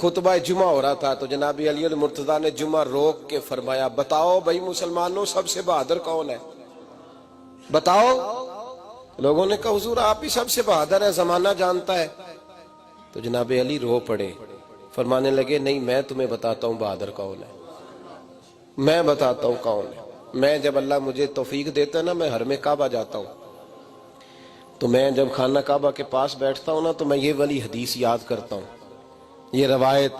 خطبہ جمعہ ہو رہا تھا تو جناب علی المرتضیٰ نے جمعہ روک کے فرمایا بتاؤ بھائی مسلمانوں سب سے بہادر کون ہے؟ بتاؤ۔ لوگوں نے کہا حضور آپ ہی سب سے بہادر ہیں، زمانہ جانتا ہے۔ تو جناب علی رو پڑے، فرمانے لگے نہیں میں تمہیں بتاتا ہوں بہادر کون ہے، میں بتاتا ہوں کون ہے۔ میں جب اللہ مجھے توفیق دیتا ہے نا، میں حرم کعبہ جاتا ہوں تو میں جب خانہ کعبہ کے پاس بیٹھتا ہوں نا تو میں یہ والی حدیث یاد کرتا ہوں، یہ روایت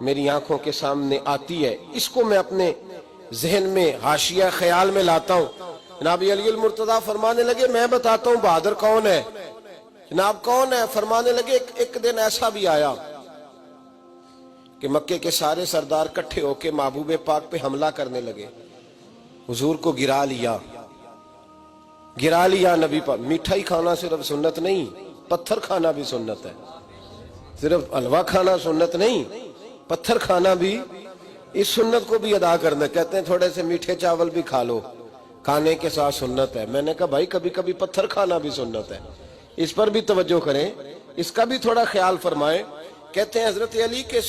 میری آنکھوں کے سامنے آتی ہے، اس کو میں اپنے ذہن میں حاشیہ خیال میں لاتا ہوں۔ جناب علی المرتضیٰ فرمانے لگے میں بتاتا ہوں بہادر کون ہے۔ جناب کون ہے؟ فرمانے لگے ایک دن ایسا بھی آیا کہ مکے کے سارے سردار کٹھے ہو کے محبوب پاک پہ حملہ کرنے لگے، حضور کو گرا لیا نبی پاک۔ میٹھا ہی کھانا صرف سنت نہیں، پتھر کھانا بھی سنت ہے، صرف حلوہ کھانا سنت نہیں، پتھر کھانا بھی اس سنت کو بھی ادا کرنا۔ کہتے ہیں تھوڑے سے میٹھے چاول بھی کھا لو، کھانے کے ساتھ سنت ہے۔ میں نے کہا بھائی کبھی کبھی پتھر کھانا بھی سنت ہے، اس پر بھی توجہ کریں، اس کا بھی تھوڑا خیال فرمائیں۔ کہتے ہیں حضرت علی کے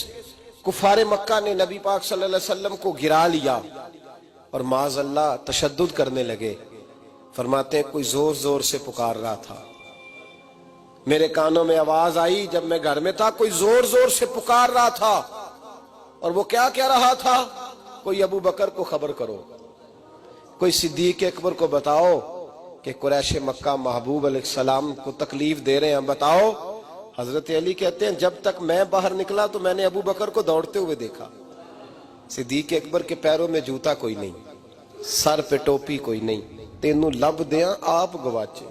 کفار مکہ نے نبی پاک صلی اللہ علیہ وسلم کو گرا لیا اور معاذ اللہ تشدد کرنے لگے۔ فرماتے ہیں کوئی زور زور سے پکار رہا تھا، میرے کانوں میں آواز آئی جب میں گھر میں تھا، کوئی زور زور سے پکار رہا تھا، اور وہ کیا کہہ رہا تھا؟ کوئی ابو بکر کو خبر کرو، کوئی صدیق اکبر کو بتاؤ کہ قریش مکہ محبوب علیہ السلام کو تکلیف دے رہے ہیں، بتاؤ۔ حضرت علی کہتے ہیں جب تک میں باہر نکلا تو میں نے ابو بکر کو دوڑتے ہوئے دیکھا، صدیق اکبر کے پیروں میں جوتا کوئی نہیں، سر پہ ٹوپی کوئی نہیں، تینوں لب دیاں آپ گواچے،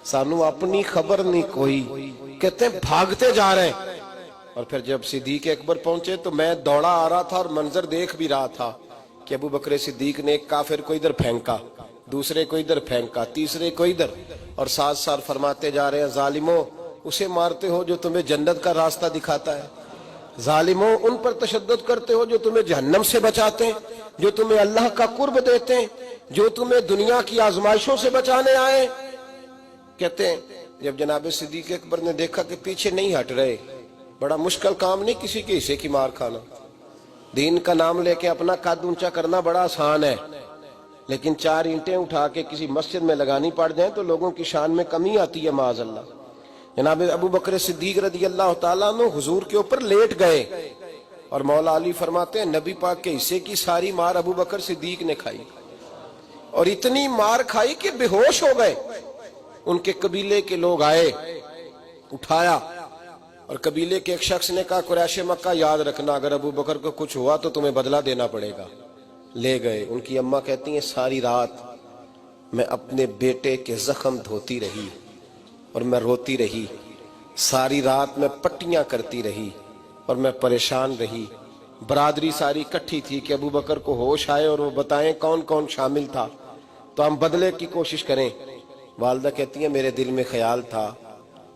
سانو اپنی خبر نہیں کوئی۔ کہتے ہیں بھاگتے جا رہے ہیں، اور پھر جب صدیق اکبر پہنچے تو میں دوڑا آ رہا تھا اور منظر دیکھ بھی رہا تھا کہ ابو بکر صدیق نے ایک کافر کو ادھر پھینکا، دوسرے کو ادھر پھینکا، تیسرے کو ادھر، اور ساتھ ساتھ فرماتے جا رہے ہیں ظالموں اسے مارتے ہو جو تمہیں جنت کا راستہ دکھاتا ہے، ظالموں ان پر تشدد کرتے ہو جو تمہیں جہنم سے بچاتے ہیں، جو تمہیں اللہ کا قرب دیتے ہیں، جو تمہیں دنیا کی آزمائشوں سے بچانے آئے۔ کہتے ہیں جب جناب صدیق اکبر نے دیکھا کہ پیچھے نہیں ہٹ رہے، بڑا مشکل کام نہیں کسی کے حصے کی مار کھانا، دین کا نام لے کے اپنا قد اونچا کرنا بڑا آسان ہے، لیکن 4 اینٹیں اٹھا کے کسی مسجد میں لگانی پڑ جائیں تو لوگوں کی شان میں کمی آتی ہے معاذ اللہ۔ جناب ابو بکر صدیق رضی اللہ تعالیٰ عنہ حضور کے اوپر لیٹ گئے، اور مولا علی فرماتے ہیں نبی پاک کے حصے کی ساری مار ابو بکر صدیق نے کھائی، اور اتنی مار کھائی کہ بے ہوش ہو گئے۔ ان کے قبیلے کے لوگ آئے، اٹھایا، اور قبیلے کے ایک شخص نے کہا قریش مکہ یاد رکھنا اگر ابو بکر کو کچھ ہوا تو تمہیں بدلہ دینا پڑے گا۔ لے گئے۔ ان کی اماں کہتی ہیں ساری رات میں اپنے بیٹے کے زخم دھوتی رہی اور میں روتی رہی، ساری رات میں پٹیاں کرتی رہی اور میں پریشان رہی۔ برادری ساری کٹھی تھی کہ ابو بکر کو ہوش آئے اور وہ بتائیں کون کون شامل تھا تو ہم بدلے کی کوشش کریں۔ والدہ کہتی ہیں میرے دل میں خیال تھا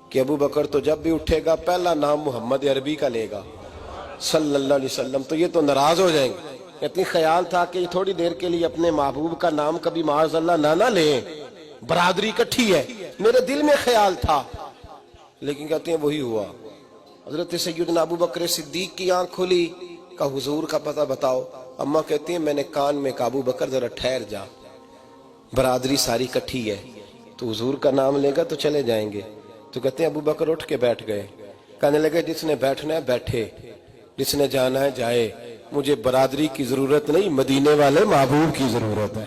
کہ ابو بکر تو جب بھی اٹھے گا پہلا نام محمد عربی کا لے گا صلی اللہ علیہ وسلم، تو یہ تو ناراض ہو جائیں گے۔ کہتی خیال تھا کہ تھوڑی دیر کے لیے اپنے محبوب کا نام کبھی معاذ اللہ نہ لیں، برادری کٹھی ہے، میرے دل میں خیال تھا، لیکن کہتے ہیں وہی ہوا۔ حضرت سیدنا ابو بکر صدیق کی آنکھ کھلی، کہا حضور کا پتہ بتاؤ۔ اماں کہتی ہیں میں نے کان میں کہا ابو بکر ذرا ٹھہر جا، برادری ساری کٹھی ہے، تو حضور کا نام لے گا تو چلے جائیں گے۔ تو کہتے ہیں ابو بکر اٹھ کے بیٹھ گئے، کہنے لگے جس نے بیٹھنا ہے بیٹھے، جس نے جانا ہے جائے، مجھے برادری کی ضرورت نہیں، مدینے والے محبوب کی ضرورت ہے۔